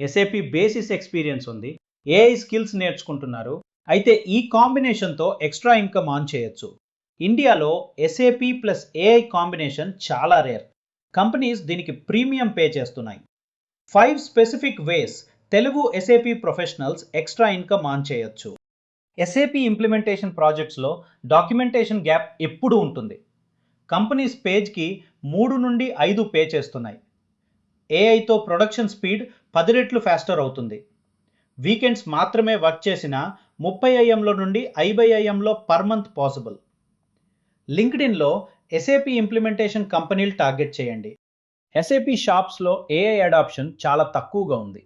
SAP basis experience ఉంది, AI skills నేర్చుకుంటున్నారు, అయితే ఈ కాంబినేషన్తో ఎక్స్ట్రా ఇన్కమ్ ఆన్ చేయొచ్చు. ఇండియాలో ఎస్ఏపి ప్లస్ ఏఐ కాంబినేషన్ చాలా రేర్. కంపెనీస్ దీనికి ప్రీమియం పే చేస్తున్నాయి. 5 specific ways Telugu SAP professionals extra income on చేయొచ్చు. ఎస్ఏపి ఇంప్లిమెంటేషన్ ప్రాజెక్ట్స్లో డాక్యుమెంటేషన్ గ్యాప్ ఎప్పుడూ ఉంటుంది. కంపెనీస్ పేజ్కి 3 నుండి 5 పే చేస్తున్నాయి. ఏఐతో ప్రొడక్షన్ స్పీడ్ 10 రెట్లు ఫాస్టర్ అవుతుంది. వీకెండ్స్ మాత్రమే వర్క్ చేసిన 30 ఐఎంలో నుండి 50 ఐఎంలో పర్ మంత్ పాసిబుల్. లింక్డ్ఇన్లో ఎస్ఏపి ఇంప్లిమెంటేషన్ కంపెనీలు టార్గెట్ చేయండి. ఎస్ఏపి షాప్స్లో ఏఐ అడాప్షన్ చాలా తక్కువగా ఉంది.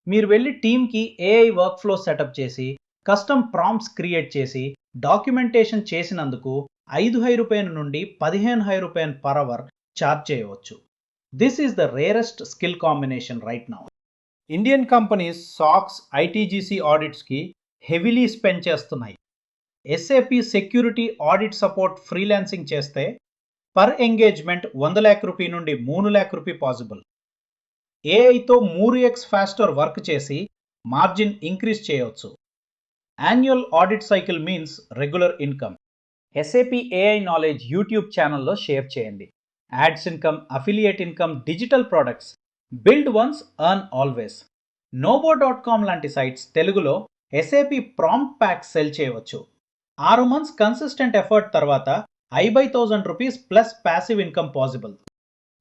మీరు వెళ్ళి టీమ్కి ఏఐ వర్క్ ఫ్లో సెటప్ చేసి కస్టమ్ ప్రాంప్ట్స్ క్రియేట్ చేసి డాక్యుమెంటేషన్ చేసినందుకు ₹5,000 నుండి ₹15,000 పర్ అవర్ ఛార్జ్ చేయవచ్చు. This is the rarest skill combination right now. Indian companies SOX, ITGC ఆడిట్స్కి హెవీలీ స్పెండ్ చేస్తున్నాయి. SAP security audit support freelancing చేస్తే పర్ ఎంగేజ్మెంట్ ₹100,000 నుండి ₹3,00,000 possible. ఏఐతో 3x faster work చేసి margin increase చేయవచ్చు. Annual audit cycle means regular income. SAP AI knowledge YouTube ఛానల్లో share చేయండి. Ads income, affiliate income, digital products, build once earn always. నోబో.com లాంటి sites తెలుగులో SAP prompt pack cell చేయవచ్చు. 6 months consistent effort తర్వాత ₹50,000 plus passive income possible.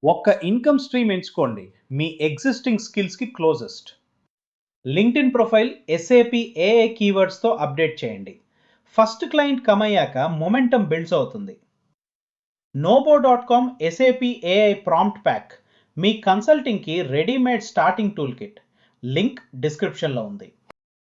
ఒక్క income stream ఎంచుకోండి, మీ ఎగ్జిస్టింగ్ స్కిల్స్కి closest. LinkedIn profile SAP AI కీవర్డ్స్తో అప్డేట్ చేయండి. ఫస్ట్ క్లయింట్ కమయ్యాక మొమెంటం బిల్డ్స్ అవుతుంది. నోబో.com ఎస్ఏపి ఏఐ ప్రాంప్ట్ ప్యాక్ మీ కన్సల్టింగ్కి readymade starting tool kit. Link డిస్క్రిప్షన్లో ఉంది.